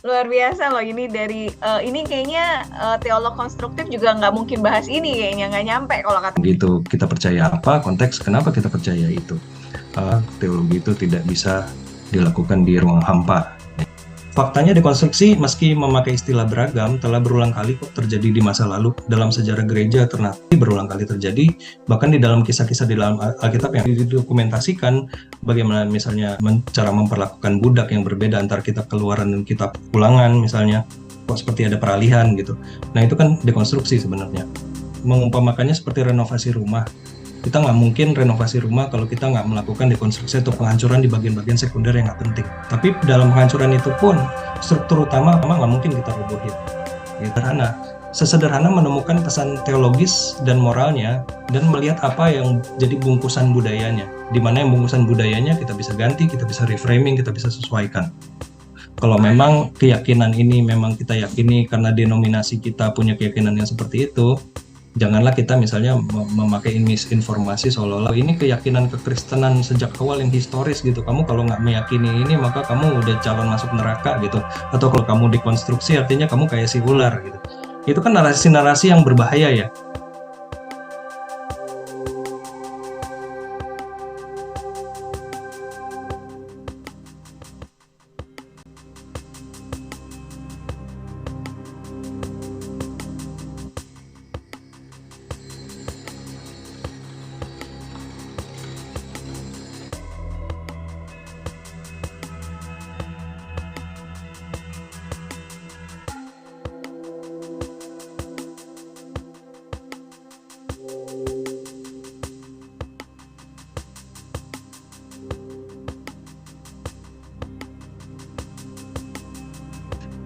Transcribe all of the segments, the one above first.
Luar biasa loh ini dari ini kayaknya teolog konstruktif juga nggak mungkin bahas ini kayaknya nggak nyampe kalau kata. Gitu, kita percaya apa, konteks kenapa kita percaya itu. Teologi itu tidak bisa dilakukan di ruang hampa. Faktanya dekonstruksi meski memakai istilah beragam telah berulang kali kok terjadi di masa lalu dalam sejarah gereja alternatif berulang kali terjadi bahkan di dalam kisah-kisah di dalam Alkitab yang didokumentasikan bagaimana misalnya cara memperlakukan budak yang berbeda antara kitab Keluaran dan kitab Ulangan misalnya kok seperti ada peralihan gitu. Nah itu kan dekonstruksi sebenarnya. Mengumpamakannya seperti renovasi rumah. Kita nggak mungkin renovasi rumah kalau kita nggak melakukan dekonstruksi atau penghancuran di bagian-bagian sekunder yang nggak penting. Tapi dalam penghancuran itu pun struktur utama nggak mungkin kita rubuhin. Sederhana, sesederhana menemukan pesan teologis dan moralnya dan melihat apa yang jadi bungkusan budayanya. Di mana yang bungkusan budayanya kita bisa ganti, kita bisa reframing, kita bisa sesuaikan. Kalau memang keyakinan ini memang kita yakini karena denominasi kita punya keyakinan yang seperti itu, janganlah kita misalnya memakai misinformasi seolah-olah ini keyakinan kekristenan sejak awal yang historis gitu. Kamu kalau nggak meyakini ini maka kamu udah calon masuk neraka gitu. Atau kalau kamu dekonstruksi artinya kamu kayak si ular gitu. Itu kan narasi-narasi yang berbahaya ya.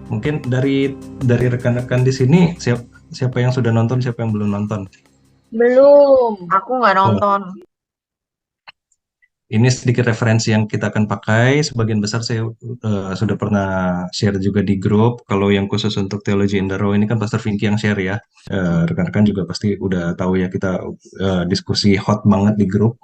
Mungkin dari rekan-rekan di sini siapa yang sudah nonton, siapa yang belum nonton? Belum, aku nggak Oh, nonton. ini sedikit referensi yang kita akan pakai. Sebagian besar saya sudah pernah share juga di grup. Kalau yang khusus untuk teologi Indaro ini kan Pastor Vinky yang share ya. Rekan-rekan juga pasti udah tahu ya kita diskusi hot banget di grup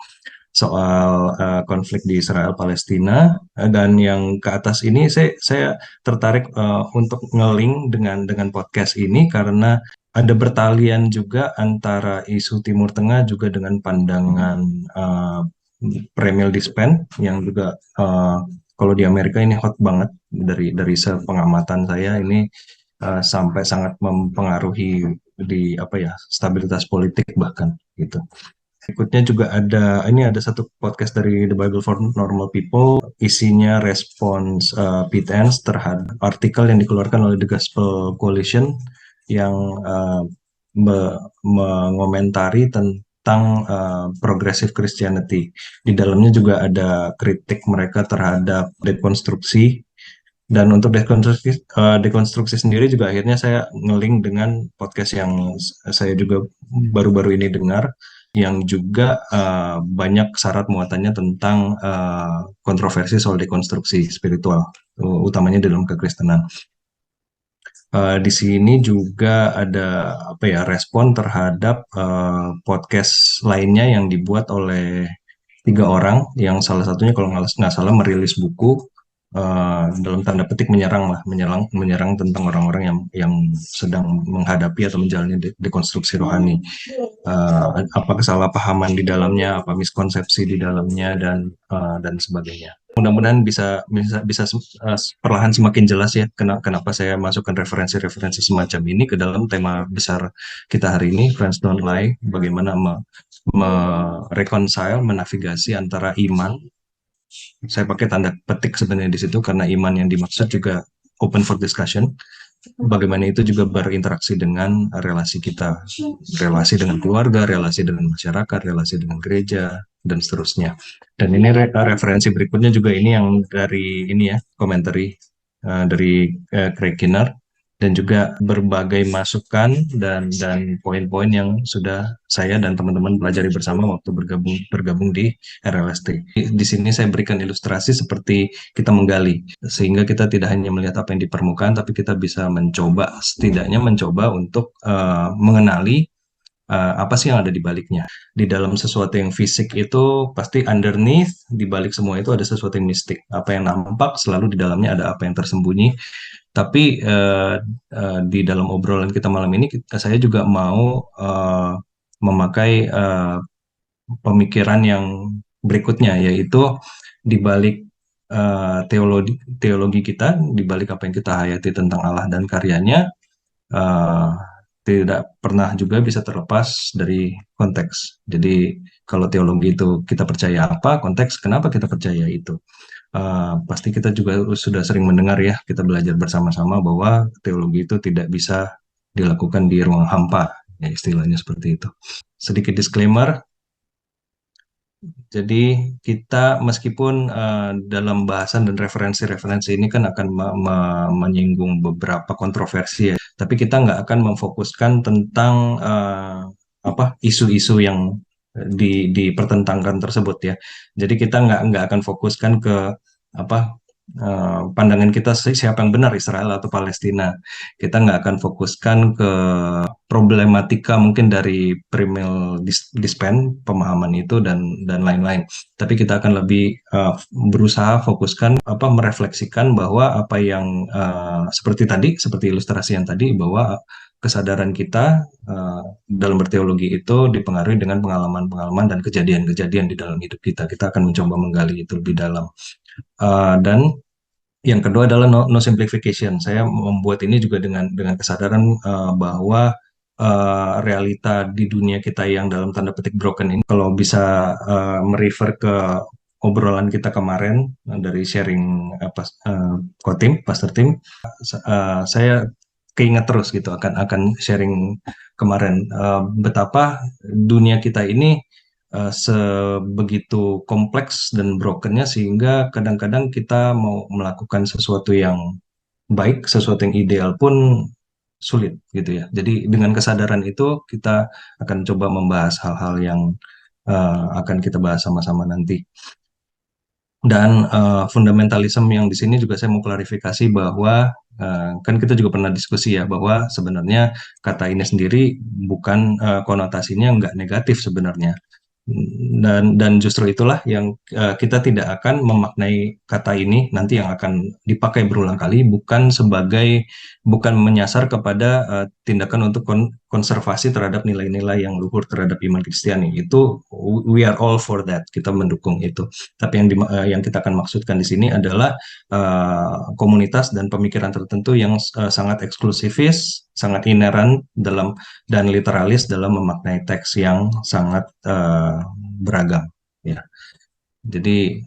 soal konflik di Israel Palestina. Dan yang ke atas ini saya tertarik untuk ngeling dengan podcast ini karena ada bertalian juga antara isu Timur Tengah juga dengan pandangan Premil Dispen yang juga kalau di Amerika ini hot banget dari sepengamatan saya ini sampai sangat mempengaruhi di apa ya stabilitas politik bahkan gitu. Berikutnya juga ada satu podcast dari The Bible for Normal People, isinya respons Pete Enns terhadap artikel yang dikeluarkan oleh The Gospel Coalition yang mengomentari tentang progressive Christianity. Di dalamnya juga ada kritik mereka terhadap dekonstruksi dan untuk dekonstruksi sendiri juga akhirnya saya ngeling dengan podcast yang saya juga baru-baru ini dengar yang juga banyak syarat muatannya tentang kontroversi soal dekonstruksi spiritual, utamanya dalam kekristenan. Di sini juga ada apa ya respon terhadap podcast lainnya yang dibuat oleh 3 orang yang salah satunya kalau nggak salah merilis buku dalam tanda petik menyerang tentang orang-orang yang sedang menghadapi atau menjalani dekonstruksi rohani. Apa kesalahpahaman di dalamnya, apa miskonsepsi di dalamnya dan sebagainya. Mudah-mudahan bisa perlahan semakin jelas ya kenapa saya masukkan referensi-referensi semacam ini ke dalam tema besar kita hari ini, Friends Don't Lie, bagaimana mereconcile, menavigasi antara iman. Saya pakai tanda petik sebenarnya di situ karena iman yang dimaksud juga open for discussion. Bagaimana itu juga berinteraksi dengan relasi kita, relasi dengan keluarga, relasi dengan masyarakat, relasi dengan gereja, dan seterusnya. Dan ini referensi berikutnya juga ini yang dari ini ya, komentari dari Craig Kinnar dan juga berbagai masukan dan poin-poin yang sudah saya dan teman-teman pelajari bersama waktu bergabung di RLST. Di sini saya berikan ilustrasi seperti kita menggali, sehingga kita tidak hanya melihat apa yang di permukaan, tapi kita bisa setidaknya mencoba untuk mengenali apa sih yang ada di baliknya. Di dalam sesuatu yang fisik itu pasti underneath, di balik semua itu ada sesuatu yang mistik. Apa yang nampak selalu di dalamnya ada apa yang tersembunyi. Tapi di dalam obrolan kita malam ini, saya juga mau memakai pemikiran yang berikutnya, yaitu di balik teologi teologi kita, di balik apa yang kita hayati tentang Allah dan karyanya, eh, tidak pernah juga bisa terlepas dari konteks. Jadi kalau teologi itu kita percaya apa, konteks kenapa kita percaya itu. Pasti kita juga sudah sering mendengar ya, kita belajar bersama-sama bahwa teologi itu tidak bisa dilakukan di ruang hampa, ya istilahnya seperti itu. Sedikit disclaimer, jadi kita meskipun dalam bahasan dan referensi-referensi ini kan akan menyinggung beberapa kontroversi ya, tapi kita nggak akan memfokuskan tentang apa isu-isu yang dipertentangkan tersebut ya. Jadi kita nggak akan fokuskan ke apa pandangan kita siapa yang benar, Israel atau Palestina. Kita nggak akan fokuskan ke problematika mungkin dari primal dispen pemahaman itu dan lain-lain. Tapi kita akan lebih berusaha fokuskan apa merefleksikan bahwa apa yang seperti tadi, seperti ilustrasi yang tadi, bahwa kesadaran kita dalam berteologi itu dipengaruhi dengan pengalaman-pengalaman dan kejadian-kejadian di dalam hidup kita. Kita akan mencoba menggali itu lebih dalam. Dan yang kedua adalah no simplification. Saya membuat ini juga dengan kesadaran bahwa realita di dunia kita yang dalam tanda petik broken ini, kalau bisa merefer ke obrolan kita kemarin dari sharing Kotim, Pastor Tim, saya keinget terus gitu akan sharing kemarin betapa dunia kita ini sebegitu kompleks dan brokennya sehingga kadang-kadang kita mau melakukan sesuatu yang baik, sesuatu yang ideal pun sulit gitu ya. Jadi dengan kesadaran itu kita akan coba membahas hal-hal yang akan kita bahas sama-sama nanti. Dan fundamentalisme yang di sini juga saya mau klarifikasi bahwa kan kita juga pernah diskusi ya bahwa sebenarnya kata ini sendiri bukan konotasinya nggak negatif sebenarnya. Dan justru itulah yang kita tidak akan memaknai kata ini nanti yang akan dipakai berulang kali bukan menyasar kepada tindakan untuk konservasi terhadap nilai-nilai yang luhur terhadap iman Kristiani. Itu we are all for that, kita mendukung itu. Tapi yang kita akan maksudkan di sini adalah komunitas dan pemikiran tertentu yang sangat eksklusivis, sangat ineran dalam dan literalis dalam memaknai teks yang sangat beragam ya. Jadi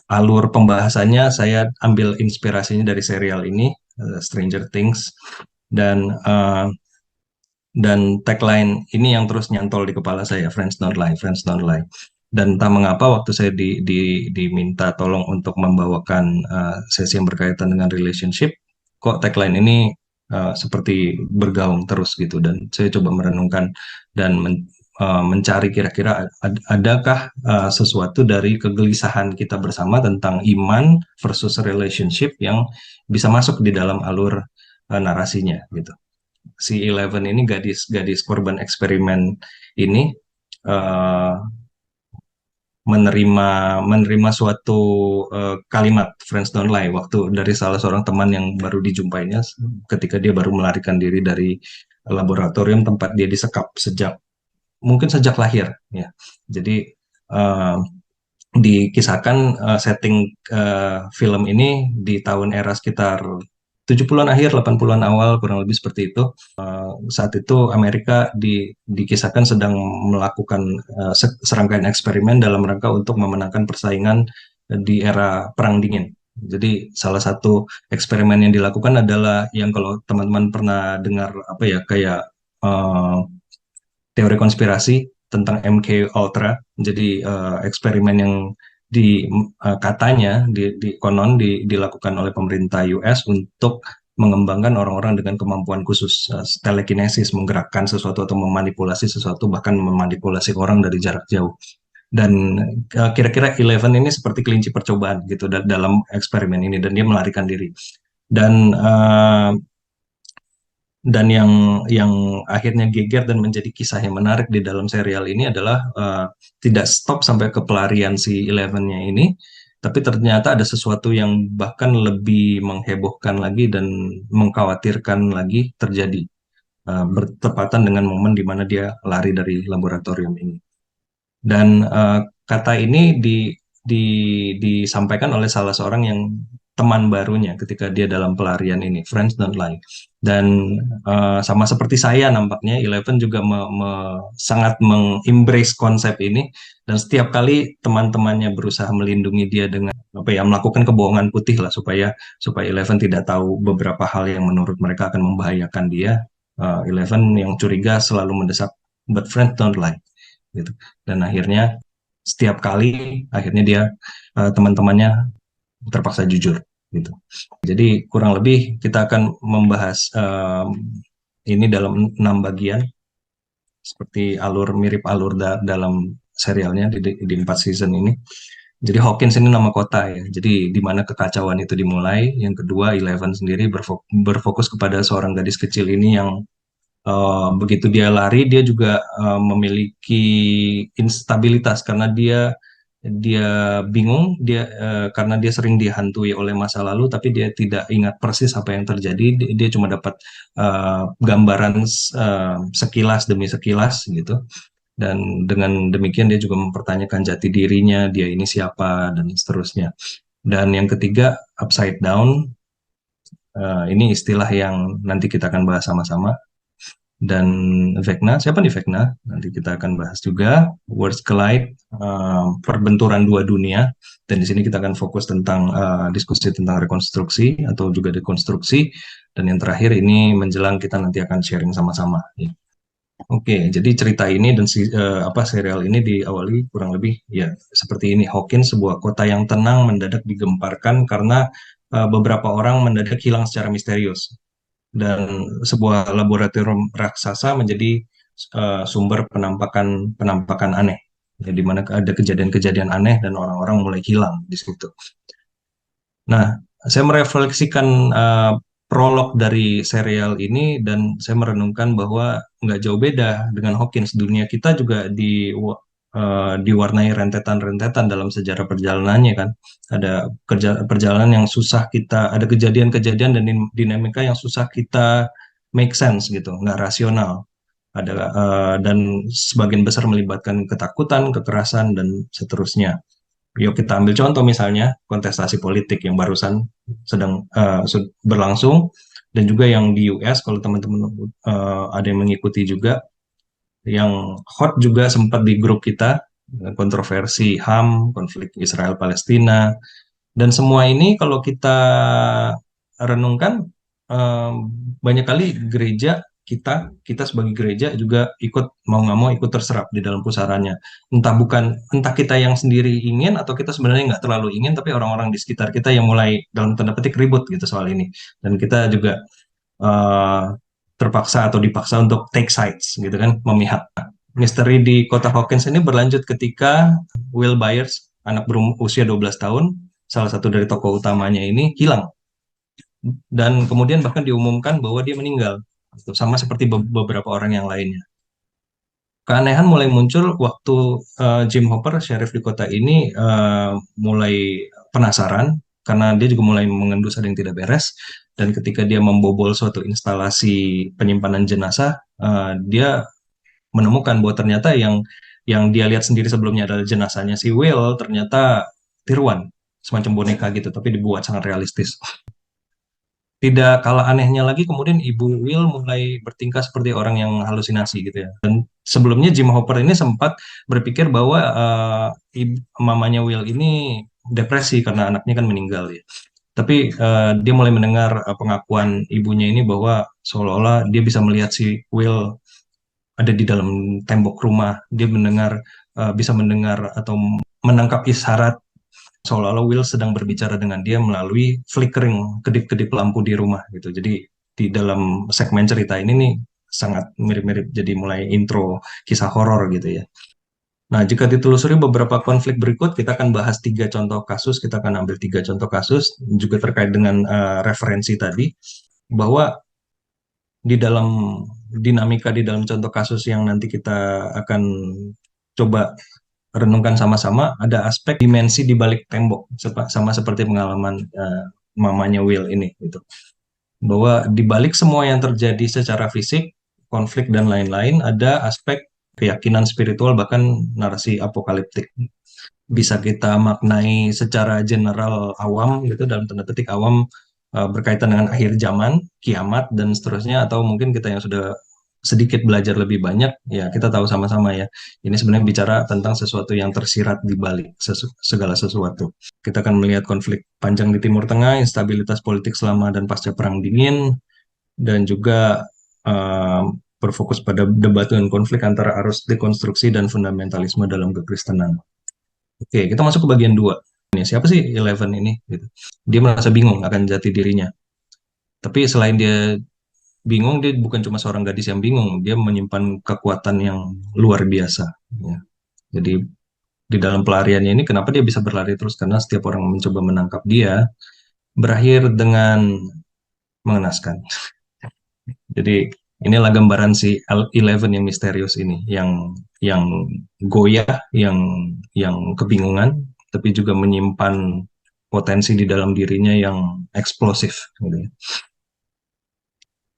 alur pembahasannya saya ambil inspirasinya dari serial ini Stranger Things dan tagline ini yang terus nyantol di kepala saya, Friends Don't Lie, Friends Don't Lie. Dan entah mengapa waktu saya diminta tolong untuk membawakan sesi yang berkaitan dengan relationship, kok tagline ini seperti bergaung terus gitu. Dan saya coba merenungkan dan mencari kira-kira adakah sesuatu dari kegelisahan kita bersama tentang iman versus relationship yang bisa masuk di dalam alur narasinya gitu. Si Eleven ini gadis korban eksperimen ini menerima suatu kalimat Friends Don't Lie waktu dari salah seorang teman yang baru dijumpainya ketika dia baru melarikan diri dari laboratorium tempat dia disekap mungkin sejak lahir ya. Jadi dikisahkan setting film ini di tahun era sekitar 70-an akhir, 80-an awal, kurang lebih seperti itu. Saat itu Amerika dikisahkan sedang melakukan serangkaian eksperimen dalam rangka untuk memenangkan persaingan di era Perang Dingin. Jadi salah satu eksperimen yang dilakukan adalah yang kalau teman-teman pernah dengar apa ya kayak teori konspirasi tentang MK Ultra. Jadi eksperimen yang katanya konon dilakukan oleh pemerintah US untuk mengembangkan orang-orang dengan kemampuan khusus telekinesis, menggerakkan sesuatu atau memanipulasi sesuatu, bahkan memanipulasi orang dari jarak jauh. Dan kira-kira Eleven ini seperti kelinci percobaan gitu dalam eksperimen ini, dan dia melarikan diri. Dan Dan yang akhirnya geger dan menjadi kisah yang menarik di dalam serial ini adalah tidak stop sampai ke pelarian si Eleven-nya ini, tapi ternyata ada sesuatu yang bahkan lebih menghebohkan lagi dan mengkhawatirkan lagi terjadi, bertepatan dengan momen di mana dia lari dari laboratorium ini. Dan kata ini disampaikan oleh salah seorang yang teman barunya ketika dia dalam pelarian ini, Friends Don't Lie. Dan sama seperti saya nampaknya, Eleven juga sangat mengembrace konsep ini. Dan setiap kali teman-temannya berusaha melindungi dia dengan apa ya, melakukan kebohongan putih lah supaya supaya Eleven tidak tahu beberapa hal yang menurut mereka akan membahayakan dia. Eleven yang curiga selalu mendesak, but friends don't lie, gitu. Dan akhirnya setiap kali akhirnya dia, teman-temannya terpaksa jujur, gitu. Jadi kurang lebih kita akan membahas ini dalam 6 bagian, seperti mirip alur dalam serialnya di 4 season ini. Jadi Hawkins ini nama kota ya. Jadi di mana kekacauan itu dimulai. Yang kedua, Eleven sendiri berfokus kepada seorang gadis kecil ini yang begitu dia lari, dia juga memiliki instabilitas karena dia dia bingung, karena dia sering dihantui oleh masa lalu, tapi dia tidak ingat persis apa yang terjadi. Dia cuma dapat gambaran sekilas demi sekilas gitu. Dan dengan demikian dia juga mempertanyakan jati dirinya, dia ini siapa dan seterusnya. Dan yang ketiga, upside down. Ini istilah yang nanti kita akan bahas sama-sama. Dan Vecna, siapa nih Vecna? Nanti kita akan bahas juga. Worlds Collide, perbenturan dua dunia. Dan di sini kita akan fokus tentang diskusi tentang rekonstruksi atau juga dekonstruksi. Dan yang terakhir ini menjelang kita nanti akan sharing sama-sama. Ya. Oke, jadi cerita ini dan serial ini diawali kurang lebih ya seperti ini. Hawkins, sebuah kota yang tenang, mendadak digemparkan karena beberapa orang mendadak hilang secara misterius. Dan sebuah laboratorium raksasa menjadi sumber penampakan aneh, ya, di mana ada kejadian-kejadian aneh dan orang-orang mulai hilang di situ. Nah, saya merefleksikan prolog dari serial ini dan saya merenungkan bahwa nggak jauh beda dengan Hawkins. Dunia kita juga diwarnai rentetan-rentetan dalam sejarah perjalanannya kan. Ada perjalanan yang susah ada kejadian-kejadian dan dinamika yang susah kita make sense gitu, nggak rasional. Dan sebagian besar melibatkan ketakutan, kekerasan dan seterusnya. Yuk kita ambil contoh misalnya kontestasi politik yang barusan sedang berlangsung, dan juga yang di US kalau teman-teman ada yang mengikuti juga, yang hot juga sempat di grup kita, kontroversi HAM, konflik Israel-Palestina, dan semua ini kalau kita renungkan, eh, banyak kali gereja kita sebagai gereja juga ikut, mau nggak mau ikut terserap di dalam pusarannya. Entah kita yang sendiri ingin atau kita sebenarnya nggak terlalu ingin, tapi orang-orang di sekitar kita yang mulai dalam tanda petik ribut gitu soal ini. Dan kita juga eh, terpaksa atau dipaksa untuk take sides gitu kan, memihak. Misteri di kota Hawkins ini berlanjut ketika Will Byers, anak berusia 12 tahun, salah satu dari tokoh utamanya ini hilang. Dan kemudian bahkan diumumkan bahwa dia meninggal. Sama seperti beberapa orang yang lainnya. Keanehan mulai muncul waktu Jim Hopper, sheriff di kota ini, mulai penasaran karena dia juga mulai mengendus ada yang tidak beres. Dan ketika dia membobol suatu instalasi penyimpanan jenazah, dia menemukan bahwa ternyata yang dia lihat sendiri sebelumnya adalah jenazahnya si Will, ternyata tiruan, semacam boneka gitu, tapi dibuat sangat realistis. Tidak kalah anehnya lagi, kemudian Ibu Will mulai bertingkah seperti orang yang halusinasi gitu ya. Dan sebelumnya Jim Hopper ini sempat berpikir bahwa mamanya Will ini depresi karena anaknya kan meninggal ya. Tapi dia mulai mendengar pengakuan ibunya ini bahwa seolah-olah dia bisa melihat si Will ada di dalam tembok rumah. Dia bisa mendengar atau menangkap isyarat seolah-olah Will sedang berbicara dengan dia melalui flickering kedip-kedip lampu di rumah gitu. Jadi di dalam segmen cerita ini nih sangat mirip-mirip, jadi mulai intro kisah horor gitu ya. Nah, jika ditelusuri beberapa konflik berikut, kita akan bahas 3 contoh kasus. Kita akan ambil 3 contoh kasus juga terkait dengan referensi tadi, bahwa di dalam dinamika di dalam contoh kasus yang nanti kita akan coba renungkan sama-sama, ada aspek dimensi di balik tembok, sama seperti pengalaman mamanya Will ini, gitu. Bahwa di balik semua yang terjadi secara fisik, konflik dan lain-lain, ada aspek keyakinan spiritual, bahkan narasi apokaliptik. Bisa kita maknai secara general awam, gitu, dalam tanda petik awam, berkaitan dengan akhir zaman, kiamat, dan seterusnya, atau mungkin kita yang sudah sedikit belajar lebih banyak, ya kita tahu sama-sama ya, ini sebenarnya bicara tentang sesuatu yang tersirat di balik segala sesuatu. Kita akan melihat konflik panjang di Timur Tengah, instabilitas politik selama dan pasca Perang Dingin, dan juga berfokus pada debat dan konflik antara arus dekonstruksi dan fundamentalisme dalam kekristenan. Oke, kita masuk ke bagian 2. Siapa sih Eleven ini? Gitu. Dia merasa bingung akan jati dirinya. Tapi selain dia bingung, dia bukan cuma seorang gadis yang bingung, dia menyimpan kekuatan yang luar biasa. Ya. Jadi di dalam pelariannya ini, kenapa dia bisa berlari terus? Karena setiap orang mencoba menangkap dia, berakhir dengan mengenaskan. Jadi inilah gambaran si Eleven yang misterius ini, yang goyah, yang kebingungan, tapi juga menyimpan potensi di dalam dirinya yang eksplosif. Gitu ya.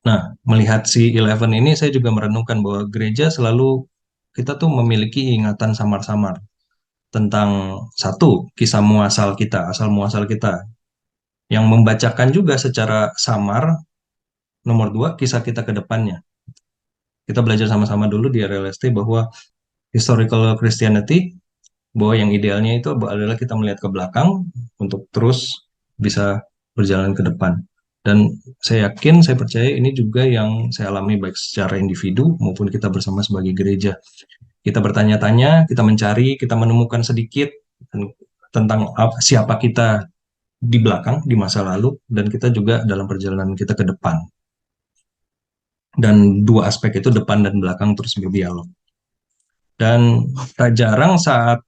Nah, melihat si Eleven ini, saya juga merenungkan bahwa gereja selalu, kita tuh memiliki ingatan samar-samar tentang satu, kisah muasal kita, asal muasal kita, yang membacakan juga secara samar. Nomor dua, kisah kita ke depannya. Kita belajar sama-sama dulu di RLST bahwa historical Christianity, bahwa yang idealnya itu adalah kita melihat ke belakang untuk terus bisa berjalan ke depan. Dan saya yakin, saya percaya ini juga yang saya alami baik secara individu maupun kita bersama sebagai gereja. Kita bertanya-tanya, kita mencari, kita menemukan sedikit tentang siapa kita di belakang, di masa lalu, dan kita juga dalam perjalanan kita ke depan. Dan dua aspek itu, depan dan belakang, terus berdialog. Dan tak jarang saat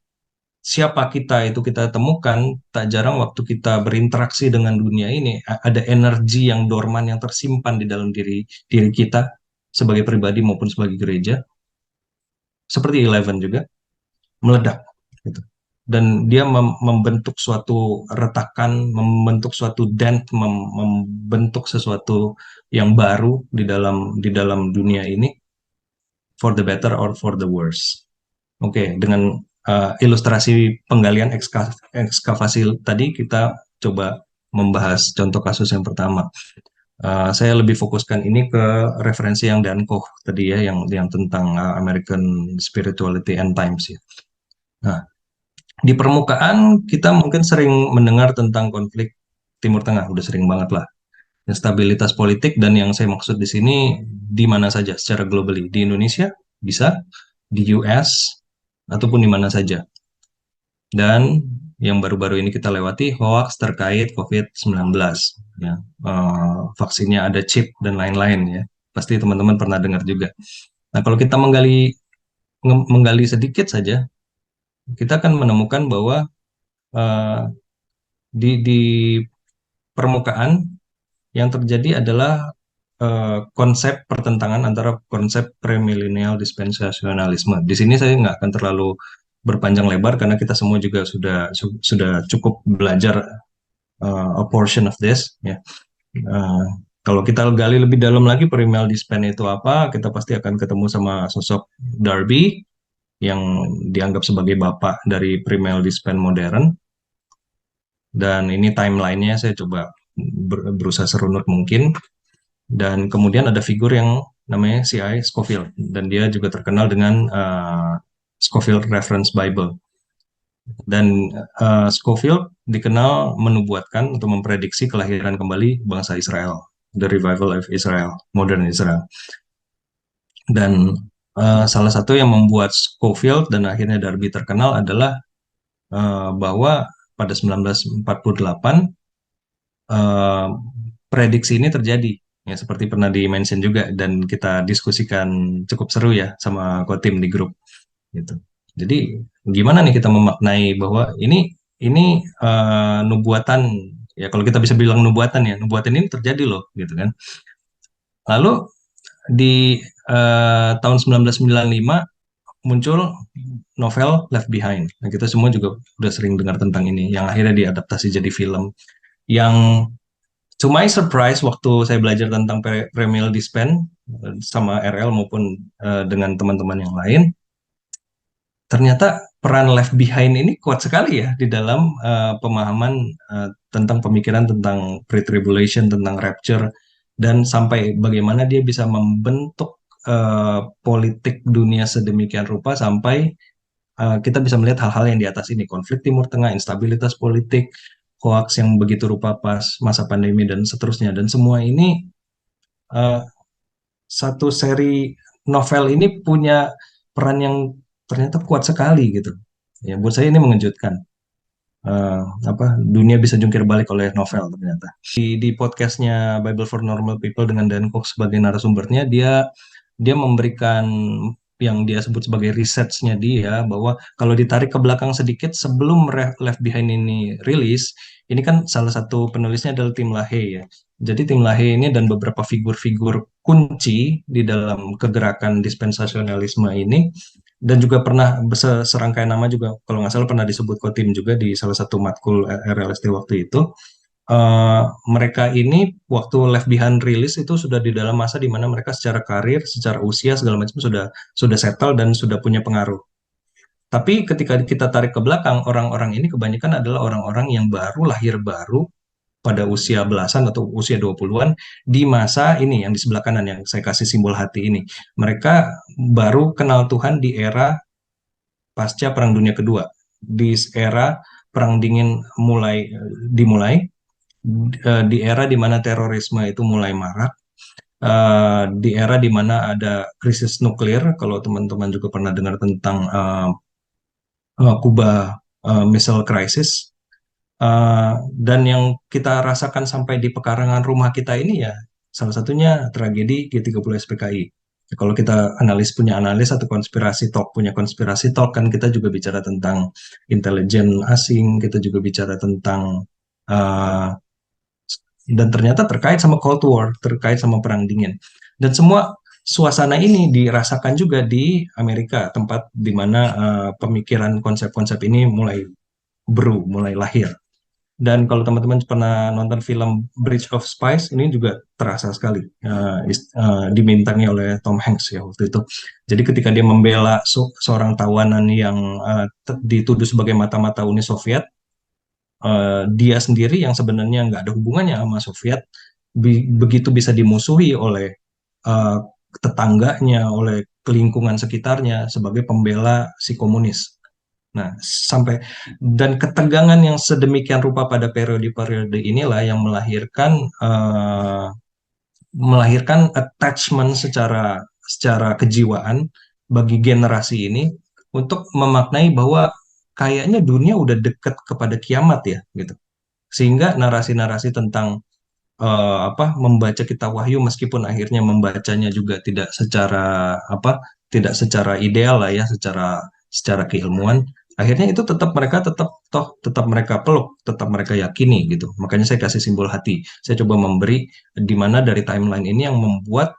siapa kita itu kita temukan, tak jarang waktu kita berinteraksi dengan dunia ini, ada energi yang dorman yang tersimpan di dalam diri kita sebagai pribadi maupun sebagai gereja, seperti Eleven juga, meledak. Gitu. Dan dia membentuk suatu retakan, membentuk suatu dent, membentuk sesuatu yang baru di dalam dunia ini, for the better or for the worse. Oke, dengan ilustrasi penggalian ekskavasi tadi, kita coba membahas contoh kasus yang pertama. Saya lebih fokuskan ini ke referensi yang Dan Koch tadi ya, yang tentang American Spirituality and Times ya. Nah, di permukaan kita mungkin sering mendengar tentang konflik Timur Tengah, udah sering banget lah. Instabilitas politik, dan yang saya maksud di sini di mana saja secara globally, di Indonesia bisa, di US, ataupun di mana saja. Dan yang baru-baru ini kita lewati, hoax terkait COVID-19. Ya. Vaksinnya ada chip dan lain-lain ya. Pasti teman-teman pernah dengar juga. Nah, kalau kita menggali sedikit saja, kita akan menemukan bahwa di permukaan yang terjadi adalah konsep pertentangan antara konsep premillennial dispensasionalisme. Di sini saya nggak akan terlalu berpanjang lebar karena kita semua juga sudah cukup belajar a portion of this. Ya. Kalau kita gali lebih dalam lagi premillennial dispen itu apa, kita pasti akan ketemu sama sosok Darby yang dianggap sebagai bapak dari premillennial dispen modern. Dan ini timelinenya saya coba berusaha serunut mungkin. Dan kemudian ada figur yang namanya C.I. Scofield, dan dia juga terkenal dengan Scofield Reference Bible. Dan Scofield dikenal menubuatkan atau memprediksi kelahiran kembali bangsa Israel, the revival of Israel, modern Israel. Dan salah satu yang membuat Scofield dan akhirnya Darby terkenal adalah bahwa pada 1948 prediksi ini terjadi. Ya, seperti pernah di-mention juga dan kita diskusikan cukup seru ya sama Kotim di grup gitu. Jadi gimana nih kita memaknai bahwa ini nubuatan ya, kalau kita bisa bilang nubuatan ya, nubuatan ini terjadi loh gitu kan. Lalu di tahun 1995 muncul novel Left Behind. Nah, kita semua juga udah sering dengar tentang ini, yang akhirnya diadaptasi jadi film. Yang to my surprise, waktu saya belajar tentang Premil Dispen sama RL maupun dengan teman-teman yang lain, ternyata peran Left Behind ini kuat sekali ya di dalam pemahaman tentang pemikiran tentang pre-tribulation, tentang rapture, dan sampai bagaimana dia bisa membentuk politik dunia sedemikian rupa sampai kita bisa melihat hal-hal yang di atas ini, konflik Timur Tengah, instabilitas politik, hoax yang begitu rupa pas masa pandemi dan seterusnya. Dan semua ini eh, satu seri novel ini punya peran yang ternyata kuat sekali gitu. Ya, buat saya ini mengejutkan. Dunia bisa jungkir balik oleh novel ternyata. Di podcastnya Bible for Normal People dengan Dan Cox sebagai narasumbernya, dia memberikan yang dia sebut sebagai research-nya dia, bahwa kalau ditarik ke belakang sedikit sebelum Left Behind ini rilis, ini kan salah satu penulisnya adalah Tim LaHaye ya. Jadi Tim LaHaye ini dan beberapa figur-figur kunci di dalam kegerakan dispensasionalisme ini, dan juga pernah serangkaian nama juga kalau nggak salah pernah disebut Kotim juga di salah satu matkul RLST waktu itu. Mereka ini waktu Left Behind rilis itu sudah di dalam masa di mana mereka secara karir, secara usia segala macam sudah settle dan sudah punya pengaruh. Tapi ketika kita tarik ke belakang, orang-orang ini kebanyakan adalah orang-orang yang baru lahir baru pada usia belasan atau usia 20-an di masa ini yang di sebelah kanan yang saya kasih simbol hati ini. Mereka baru kenal Tuhan di era pasca Perang Dunia Kedua. Di era Perang Dingin dimulai, di era di mana terorisme itu mulai marak, di era di mana ada krisis nuklir. Kalau teman-teman juga pernah dengar tentang Kuba Missile Crisis, dan yang kita rasakan sampai di pekarangan rumah kita ini ya salah satunya tragedi G30 SPKI. Kalau kita punya analis atau punya konspirasi talk kan, kita juga bicara tentang intelijen asing, kita juga bicara tentang uh, dan ternyata terkait sama Cold War, terkait sama Perang Dingin. Dan semua suasana ini dirasakan juga di Amerika, tempat di mana pemikiran konsep-konsep ini mulai lahir. Dan kalau teman-teman pernah nonton film Bridge of Spies, ini juga terasa sekali dibintangi oleh Tom Hanks ya waktu itu. Jadi ketika dia membela seorang tawanan yang dituduh sebagai mata-mata Uni Soviet, dia sendiri yang sebenarnya nggak ada hubungannya sama Soviet, begitu bisa dimusuhi oleh uh, tetangganya, oleh lingkungan sekitarnya sebagai pembela si komunis. Nah, dan ketegangan yang sedemikian rupa pada periode-periode inilah yang melahirkan attachment secara kejiwaan bagi generasi ini untuk memaknai bahwa kayaknya dunia udah dekat kepada kiamat ya gitu. Sehingga narasi-narasi tentang membaca kitab Wahyu, meskipun akhirnya membacanya juga tidak secara ideal lah ya, secara keilmuan, akhirnya itu tetap mereka peluk, tetap mereka yakini gitu. Makanya saya kasih simbol hati. Saya coba memberi di mana dari timeline ini yang membuat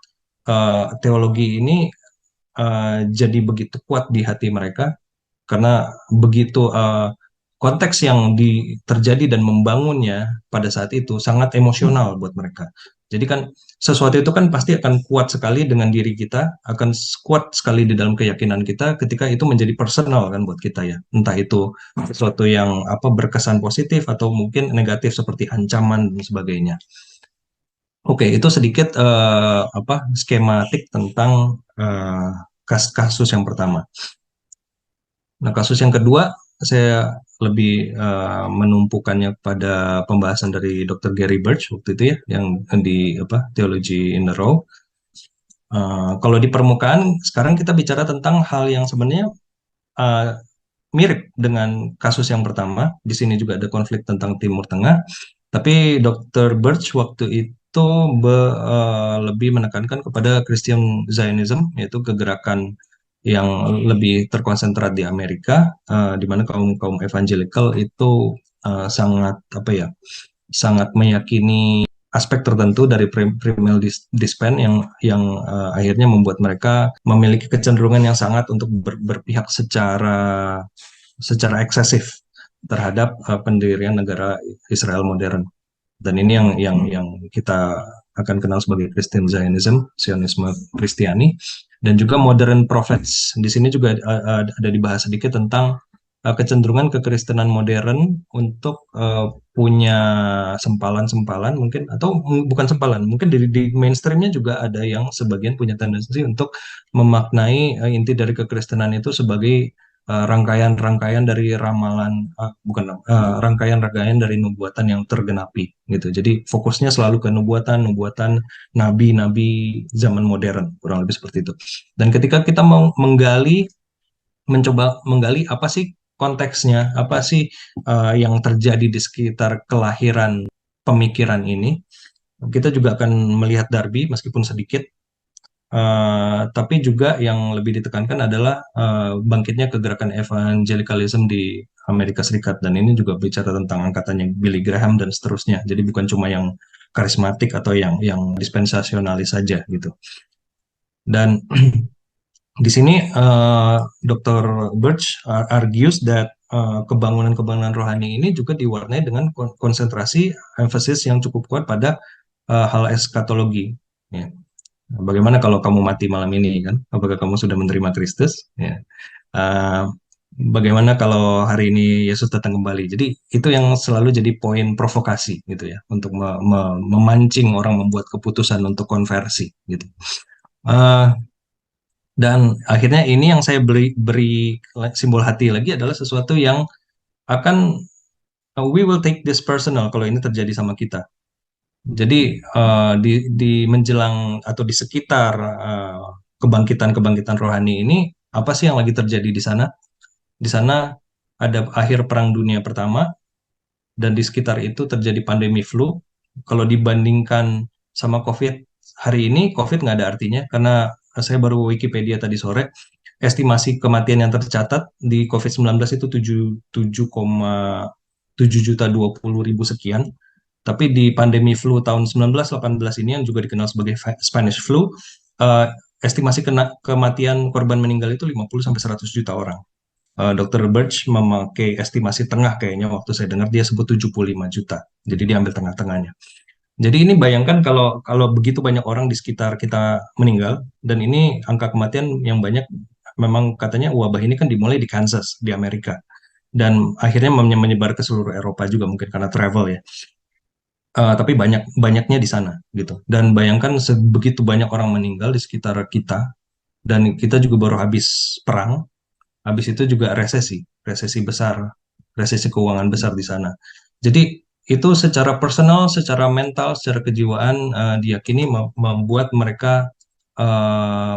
teologi ini jadi begitu kuat di hati mereka, karena begitu konteks yang terjadi dan membangunnya pada saat itu sangat emosional buat mereka. Jadi kan sesuatu itu kan pasti akan kuat sekali dengan diri kita, akan kuat sekali di dalam keyakinan kita ketika itu menjadi personal kan buat kita ya. Entah itu sesuatu yang berkesan positif atau mungkin negatif seperti ancaman dan sebagainya. Oke, itu sedikit skematik tentang kasus yang pertama. Nah, kasus yang kedua, saya lebih menumpukannya pada pembahasan dari Dr. Gary Birch waktu itu ya, yang di Theology in the Raw. Kalau di permukaan, sekarang kita bicara tentang hal yang sebenarnya mirip dengan kasus yang pertama. Di sini juga ada konflik tentang Timur Tengah, tapi Dr. Birch waktu itu lebih menekankan kepada Christian Zionism, yaitu kegerakan yang lebih terkonsentrat di Amerika, di mana kaum evangelical itu sangat meyakini aspek tertentu dari premill dispen yang akhirnya membuat mereka memiliki kecenderungan yang sangat untuk berpihak secara eksesif terhadap pendirian negara Israel modern. Dan ini yang kita akan kenal sebagai Christian Zionism, Zionisme Kristiani, dan juga modern prophets. Di sini juga ada dibahas sedikit tentang kecenderungan kekristenan modern untuk punya sempalan-sempalan mungkin, atau bukan sempalan, mungkin di mainstreamnya juga ada yang sebagian punya tendensi untuk memaknai inti dari kekristenan itu sebagai rangkaian-rangkaian dari ramalan, bukan rangkaian-rangkaian dari nubuatan yang tergenapi gitu. Jadi fokusnya selalu ke nubuatan nabi-nabi zaman modern, kurang lebih seperti itu. Dan ketika kita mau mencoba menggali apa sih konteksnya, apa sih yang terjadi di sekitar kelahiran pemikiran ini, kita juga akan melihat Darby meskipun sedikit. Tapi juga yang lebih ditekankan adalah bangkitnya kegerakan evangelicalism di Amerika Serikat, dan ini juga bicara tentang angkatannya Billy Graham dan seterusnya. Jadi bukan cuma yang karismatik atau yang dispensasionalis saja gitu. Dan di sini Dr. Birch argues that kebangunan-kebangunan rohani ini juga diwarnai dengan konsentrasi emphasis yang cukup kuat pada hal eskatologi. Ya. Bagaimana kalau kamu mati malam ini, kan? Apakah kamu sudah menerima Kristus? Ya. Bagaimana kalau hari ini Yesus datang kembali? Jadi itu yang selalu jadi poin provokasi gitu ya, untuk memancing orang membuat keputusan untuk konversi gitu. Dan akhirnya ini yang saya beri simbol hati lagi adalah sesuatu yang akan we will take this personal kalau ini terjadi sama kita. Jadi di menjelang atau di sekitar kebangkitan-kebangkitan rohani ini, apa sih yang lagi terjadi di sana? Di sana ada akhir Perang Dunia Pertama, dan di sekitar itu terjadi pandemi flu. Kalau dibandingkan sama COVID, hari ini COVID nggak ada artinya, karena saya baru Wikipedia tadi sore, estimasi kematian yang tercatat di COVID-19 itu 7,720.000 sekian. Tapi di pandemi flu tahun 1918 ini yang juga dikenal sebagai Spanish flu, estimasi kematian korban meninggal itu 50-100 juta orang. Dr. Birch memakai estimasi tengah kayaknya, waktu saya dengar dia sebut 75 juta. Jadi diambil tengah-tengahnya. Jadi ini bayangkan kalau begitu banyak orang di sekitar kita meninggal, dan ini angka kematian yang banyak, memang katanya wabah ini kan dimulai di Kansas, di Amerika. Dan akhirnya menyebar ke seluruh Eropa juga mungkin karena travel ya. Tapi banyaknya di sana gitu. Dan bayangkan sebegitu banyak orang meninggal di sekitar kita, dan kita juga baru habis perang, habis itu juga resesi besar, resesi keuangan besar di sana. Jadi itu secara personal, secara mental, secara kejiwaan diyakini membuat mereka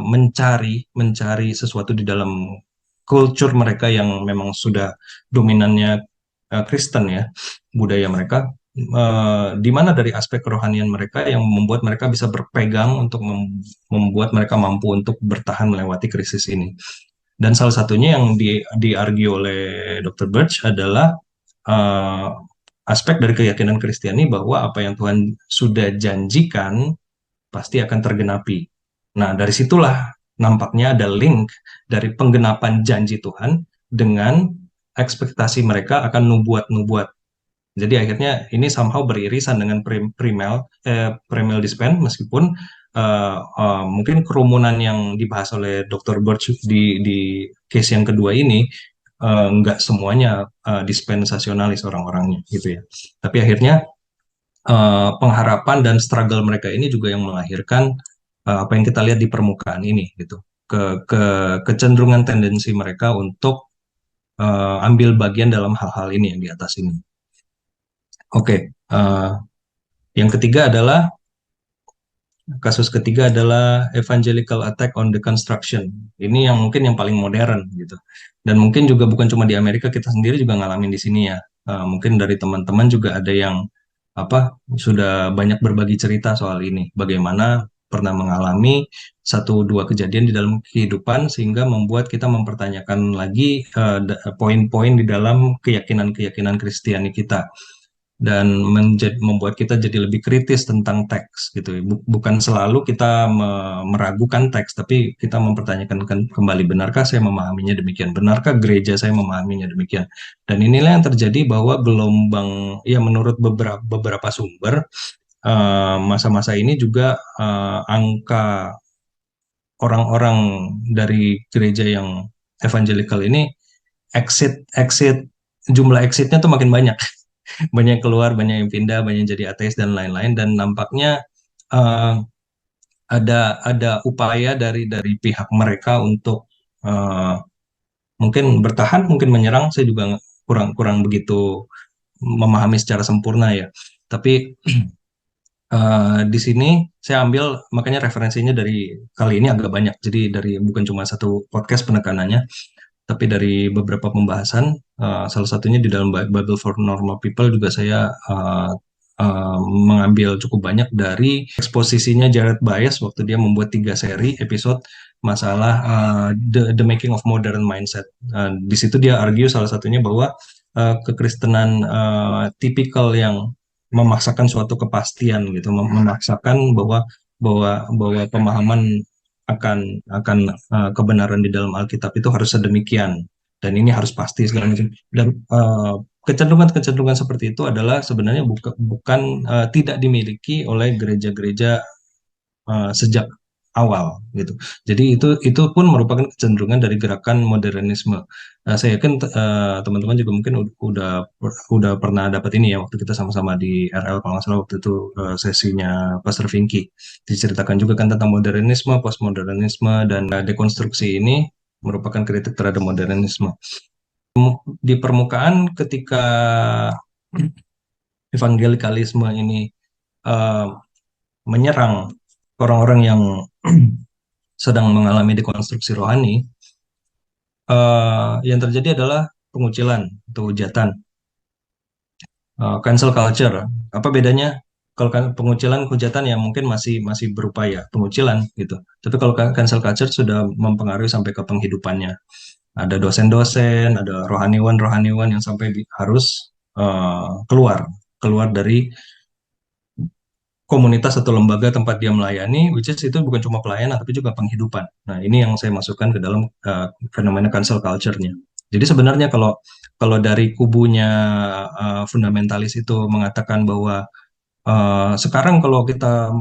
mencari sesuatu di dalam culture mereka yang memang sudah dominannya Kristen ya, budaya mereka, di mana dari aspek kerohanian mereka yang membuat mereka bisa berpegang untuk membuat mereka mampu untuk bertahan melewati krisis ini. Dan salah satunya yang diargi oleh Dr. Birch adalah aspek dari keyakinan Kristiani bahwa apa yang Tuhan sudah janjikan pasti akan tergenapi. Nah, dari situlah nampaknya ada link dari penggenapan janji Tuhan dengan ekspektasi mereka akan nubuat-nubuat. Jadi akhirnya ini somehow beririsan dengan premill dispen, meskipun mungkin kerumunan yang dibahas oleh Dr. Birch di case yang kedua ini nggak semuanya dispensasionalis orang-orangnya gitu ya. Tapi akhirnya pengharapan dan struggle mereka ini juga yang melahirkan apa yang kita lihat di permukaan ini gitu. Kecenderungan tendensi mereka untuk ambil bagian dalam hal-hal ini yang di atas ini. Oke, yang ketiga adalah kasus ketiga adalah evangelical attack on the construction. Ini yang mungkin yang paling modern gitu. Dan mungkin juga bukan cuma di Amerika, kita sendiri juga ngalamin di sini ya. Mungkin dari teman-teman juga ada yang sudah banyak berbagi cerita soal ini. Bagaimana pernah mengalami satu dua kejadian di dalam kehidupan sehingga membuat kita mempertanyakan lagi poin-poin di dalam keyakinan-keyakinan Kristiani kita. dan membuat kita jadi lebih kritis tentang teks gitu. Bukan selalu kita meragukan teks, tapi kita mempertanyakan kembali, benarkah saya memahaminya demikian, benarkah gereja saya memahaminya demikian. Dan inilah yang terjadi, bahwa gelombang, ya menurut beberapa sumber, masa-masa ini juga angka orang-orang dari gereja yang evangelical ini exit exit jumlah exitnya tuh makin banyak. Banyak yang keluar, banyak yang pindah, banyak yang jadi ateis dan lain-lain. Dan nampaknya uh, ada upaya dari pihak mereka untuk uh, mungkin bertahan, mungkin menyerang. Saya juga kurang kurang begitu memahami secara sempurna ya. Tapi di sini saya ambil, makanya referensinya dari kali ini agak banyak. Jadi dari bukan cuma satu podcast penekanannya, tapi dari beberapa pembahasan, salah satunya di dalam Bible for Normal People juga saya mengambil cukup banyak dari eksposisinya Jared Byas waktu dia membuat 3 seri episode masalah the Making of Modern Mindset. Di situ dia argue salah satunya bahwa kekristenan tipikal yang memaksakan suatu kepastian gitu, memaksakan bahwa pemahaman akan kebenaran di dalam Alkitab itu harus sedemikian, dan ini harus pasti segala macam. Dan kecenderungan-kecenderungan seperti itu adalah sebenarnya bukan tidak dimiliki oleh gereja-gereja sejak awal gitu. Jadi itu pun merupakan kecenderungan dari gerakan modernisme. Saya yakin teman-teman juga mungkin udah pernah dapat ini ya, waktu kita sama-sama di RL kalau nggak salah waktu itu, sesinya Pastor Vinky, diceritakan juga kan tentang modernisme, postmodernisme, dan dekonstruksi ini merupakan kritik terhadap modernisme. Di permukaan ketika evangelikalisme ini uh, menyerang orang-orang yang sedang mengalami dekonstruksi rohani, yang terjadi adalah pengucilan atau hujatan, cancel culture. Apa bedanya? Kalau pengucilan, hujatan ya mungkin masih masih berupa ya pengucilan gitu. Tapi kalau cancel culture sudah mempengaruhi sampai ke penghidupannya. Ada dosen-dosen, ada rohaniwan-rohaniwan yang sampai harus keluar keluar dari komunitas atau lembaga tempat dia melayani, which is itu bukan cuma pelayanan tapi juga penghidupan. Nah, ini yang saya masukkan ke dalam fenomena cancel culture-nya. Jadi sebenarnya kalau kalau dari kubunya fundamentalis itu mengatakan bahwa sekarang kalau kita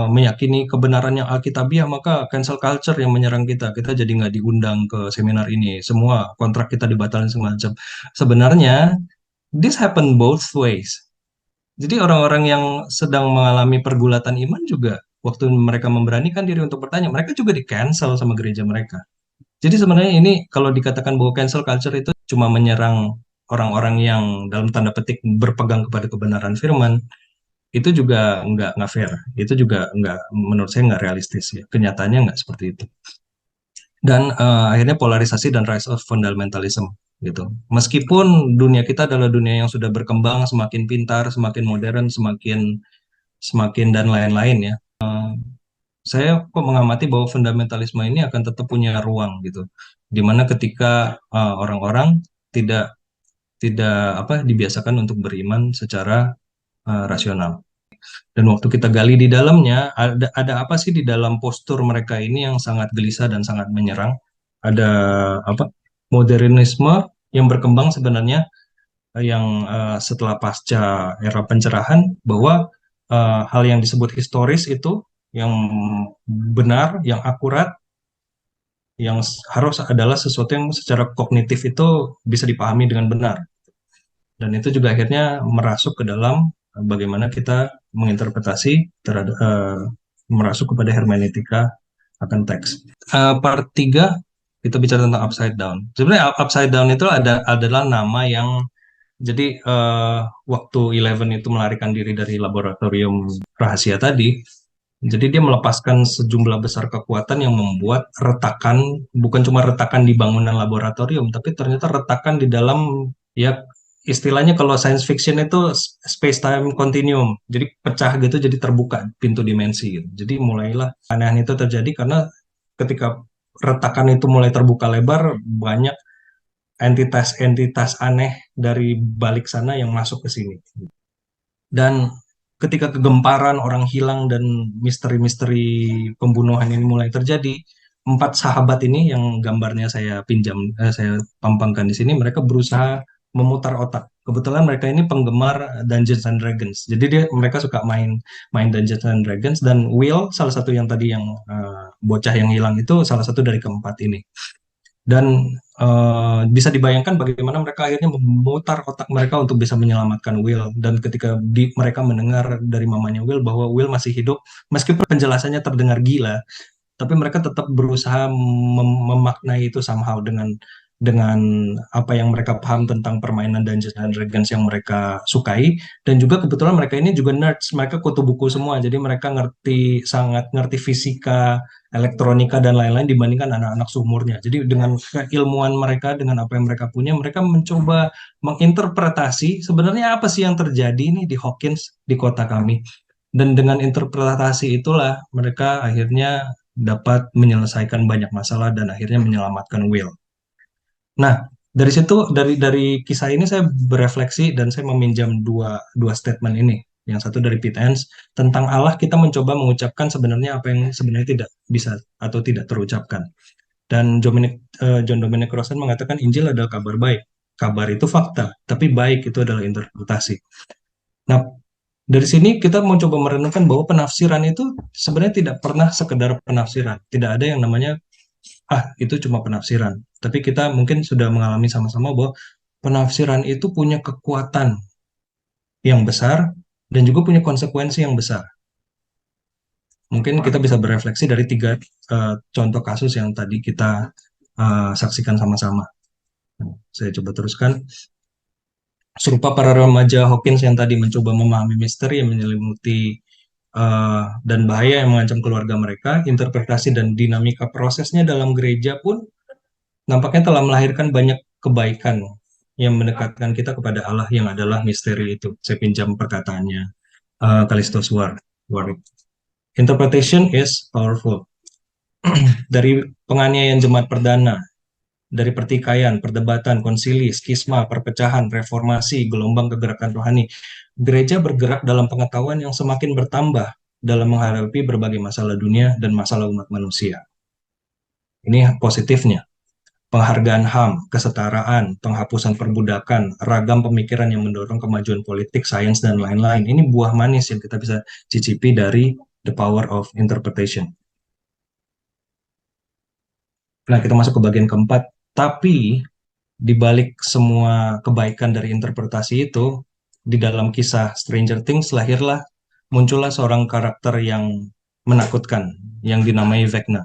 meyakini kebenaran yang alkitabiah, maka cancel culture yang menyerang kita. Kita jadi nggak diundang ke seminar ini, semua kontrak kita dibatalkan semacam. Sebenarnya this happen both ways. Jadi orang-orang yang sedang mengalami pergulatan iman juga, waktu mereka memberanikan diri untuk bertanya, mereka juga di-cancel sama gereja mereka. Jadi sebenarnya ini kalau dikatakan bahwa cancel culture itu cuma menyerang orang-orang yang dalam tanda petik berpegang kepada kebenaran firman, itu juga nggak fair. Itu juga nggak, menurut saya nggak realistis ya. Kenyataannya nggak seperti itu. Dan akhirnya polarisasi dan rise of fundamentalism gitu. Meskipun dunia kita adalah dunia yang sudah berkembang, semakin pintar, semakin modern, semakin semakin dan lain-lain ya. Saya kok mengamati bahwa fundamentalisme ini akan tetap punya ruang gitu. Dimana ketika orang-orang tidak tidak dibiasakan untuk beriman secara rasional. Dan waktu kita gali di dalamnya, ada apa sih di dalam postur mereka ini yang sangat gelisah dan sangat menyerang? Ada apa? Modernisme yang berkembang sebenarnya, yang setelah pasca era pencerahan, bahwa hal yang disebut historis itu yang benar, yang akurat, yang harus adalah sesuatu yang secara kognitif itu bisa dipahami dengan benar. Dan itu juga akhirnya merasuk ke dalam bagaimana kita menginterpretasi terhadap merasuk kepada hermeneutika akan teks. Part 3 kita bicara tentang upside down. Sebenarnya upside down itu adalah nama yang, jadi waktu Eleven itu melarikan diri dari laboratorium rahasia tadi, jadi dia melepaskan sejumlah besar kekuatan yang membuat retakan, bukan cuma retakan di bangunan laboratorium, tapi ternyata retakan di dalam, ya istilahnya kalau science fiction itu space time continuum. Jadi pecah gitu, jadi terbuka pintu dimensi gitu. Jadi mulailah aneh itu terjadi karena ketika retakan itu mulai terbuka lebar, banyak entitas-entitas aneh dari balik sana yang masuk ke sini. Dan ketika kegemparan, orang hilang, dan misteri-misteri pembunuhan ini mulai terjadi, empat sahabat ini yang gambarnya saya pampangkan di sini, mereka berusaha memutar otak. Kebetulan mereka ini penggemar Dungeons and Dragons. Jadi mereka suka main main Dungeons and Dragons, dan Will, salah satu yang tadi yang bocah yang hilang itu salah satu dari keempat ini. Dan bisa dibayangkan bagaimana mereka akhirnya memutar otak mereka untuk bisa menyelamatkan Will. Dan ketika mereka mendengar dari mamanya Will bahwa Will masih hidup, meskipun penjelasannya terdengar gila, tapi mereka tetap berusaha memaknai itu somehow dengan apa yang mereka paham tentang permainan Dungeons and Dragons yang mereka sukai. Dan juga kebetulan mereka ini juga nerds, mereka kutu buku semua, jadi mereka sangat ngerti fisika, elektronika, dan lain-lain dibandingkan anak-anak seumurnya. Jadi dengan keilmuan mereka, dengan apa yang mereka punya, mereka mencoba menginterpretasi sebenarnya apa sih yang terjadi nih di Hawkins, di kota kami. Dan dengan interpretasi itulah mereka akhirnya dapat menyelesaikan banyak masalah dan akhirnya menyelamatkan Will. Nah, dari situ, dari kisah ini saya berefleksi dan saya meminjam dua statement ini. Yang satu dari Pete Enns tentang Allah, kita mencoba mengucapkan sebenarnya apa yang sebenarnya tidak bisa atau tidak terucapkan. Dan John Dominic Crossan mengatakan Injil adalah kabar baik. Kabar itu fakta, tapi baik itu adalah interpretasi. Nah, dari sini kita mau coba merenungkan bahwa penafsiran itu sebenarnya tidak pernah sekedar penafsiran. Tidak ada yang namanya itu cuma penafsiran. Tapi kita mungkin sudah mengalami sama-sama bahwa penafsiran itu punya kekuatan yang besar dan juga punya konsekuensi yang besar. Mungkin kita bisa berefleksi dari tiga contoh kasus yang tadi kita saksikan sama-sama. Saya coba teruskan. Serupa para remaja Hawkins yang tadi mencoba memahami misteri yang menyelimuti dan bahaya yang mengancam keluarga mereka, interpretasi dan dinamika prosesnya dalam gereja pun nampaknya telah melahirkan banyak kebaikan yang mendekatkan kita kepada Allah yang adalah misteri itu. Saya pinjam perkataannya Kallistos Ward. Interpretation is powerful. Dari penganiayaan jemaat perdana, dari pertikaian, perdebatan, konsili, skisma, perpecahan, reformasi, gelombang kegerakan rohani, gereja bergerak dalam pengetahuan yang semakin bertambah dalam menghadapi berbagai masalah dunia dan masalah umat manusia. Ini positifnya. Penghargaan HAM, kesetaraan, penghapusan perbudakan, ragam pemikiran yang mendorong kemajuan politik, sains, dan lain-lain. Ini buah manis yang kita bisa cicipi dari the power of interpretation. Nah, kita masuk ke bagian keempat. Tapi, di balik semua kebaikan dari interpretasi itu, di dalam kisah Stranger Things muncullah seorang karakter yang menakutkan, yang dinamai Vecna.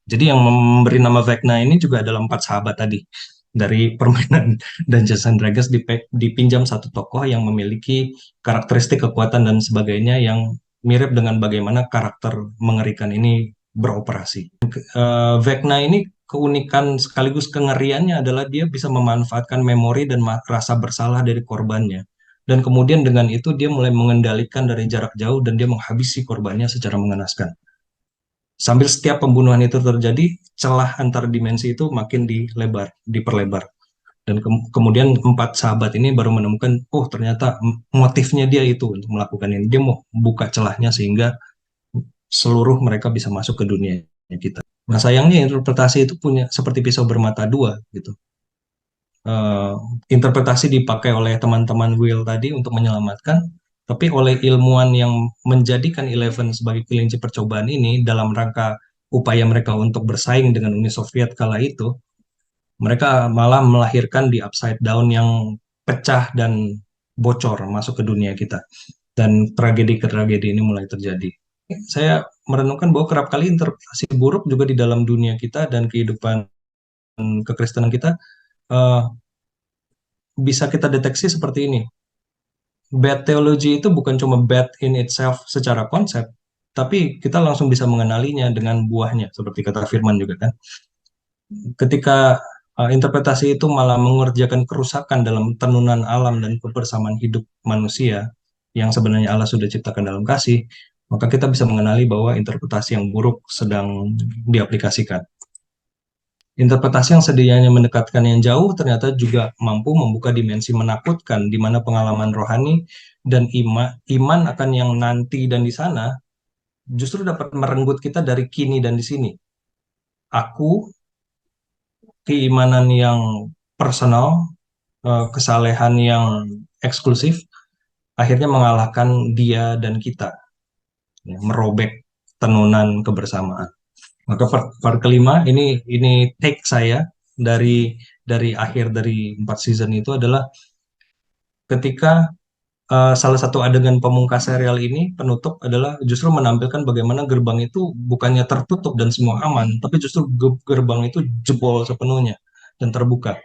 Jadi yang memberi nama Vecna ini juga adalah empat sahabat tadi. Dari permainan Dungeons and Dragons dipinjam satu tokoh yang memiliki karakteristik kekuatan dan sebagainya yang mirip dengan bagaimana karakter mengerikan ini beroperasi. Vecna ini keunikan sekaligus kengeriannya adalah dia bisa memanfaatkan memori dan rasa bersalah dari korbannya. Dan kemudian dengan itu dia mulai mengendalikan dari jarak jauh dan dia menghabisi korbannya secara mengenaskan. Sambil setiap pembunuhan itu terjadi, celah antar dimensi itu makin diperlebar. Dan kemudian empat sahabat ini baru menemukan, ternyata motifnya dia itu untuk melakukan ini. Dia mau buka celahnya sehingga seluruh mereka bisa masuk ke dunia kita. Nah, sayangnya interpretasi itu punya seperti pisau bermata dua gitu. Interpretasi dipakai oleh teman-teman Will tadi untuk menyelamatkan, tapi oleh ilmuwan yang menjadikan Eleven sebagai kelinci percobaan ini dalam rangka upaya mereka untuk bersaing dengan Uni Soviet kala itu, mereka malah melahirkan di Upside Down yang pecah dan bocor masuk ke dunia kita. Dan tragedi-tragedi ini mulai terjadi. Saya merenungkan bahwa kerap kali interpretasi buruk juga di dalam dunia kita dan kehidupan kekristenan kita bisa kita deteksi seperti ini. Bad theology itu bukan cuma bad in itself secara konsep, tapi kita langsung bisa mengenalinya dengan buahnya, seperti kata Firman juga kan. Ketika interpretasi itu malah mengerjakan kerusakan dalam tenunan alam dan kebersamaan hidup manusia, yang sebenarnya Allah sudah ciptakan dalam kasih, maka kita bisa mengenali bahwa interpretasi yang buruk sedang diaplikasikan. Interpretasi yang sedianya mendekatkan yang jauh ternyata juga mampu membuka dimensi menakutkan di mana pengalaman rohani dan iman akan yang nanti dan di sana justru dapat merenggut kita dari kini dan di sini. Aku, keimanan yang personal, kesalehan yang eksklusif, akhirnya mengalahkan dia dan kita, ya, merobek tenunan kebersamaan. Maka part kelima ini take saya dari akhir dari 4 season itu adalah ketika salah satu adegan pemungkas serial ini penutup adalah justru menampilkan bagaimana gerbang itu bukannya tertutup dan semua aman, tapi justru gerbang itu jebol sepenuhnya dan terbuka.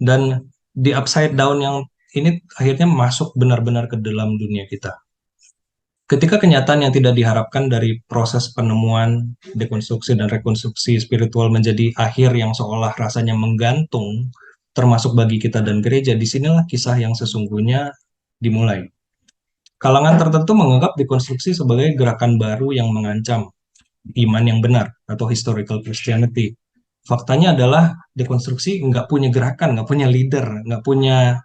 Dan di upside down yang ini akhirnya masuk benar-benar ke dalam dunia kita. Ketika kenyataan yang tidak diharapkan dari proses penemuan, dekonstruksi, dan rekonstruksi spiritual menjadi akhir yang seolah rasanya menggantung, termasuk bagi kita dan gereja, disinilah kisah yang sesungguhnya dimulai. Kalangan tertentu menganggap dekonstruksi sebagai gerakan baru yang mengancam iman yang benar atau historical Christianity. Faktanya adalah dekonstruksi nggak punya gerakan, nggak punya leader, nggak punya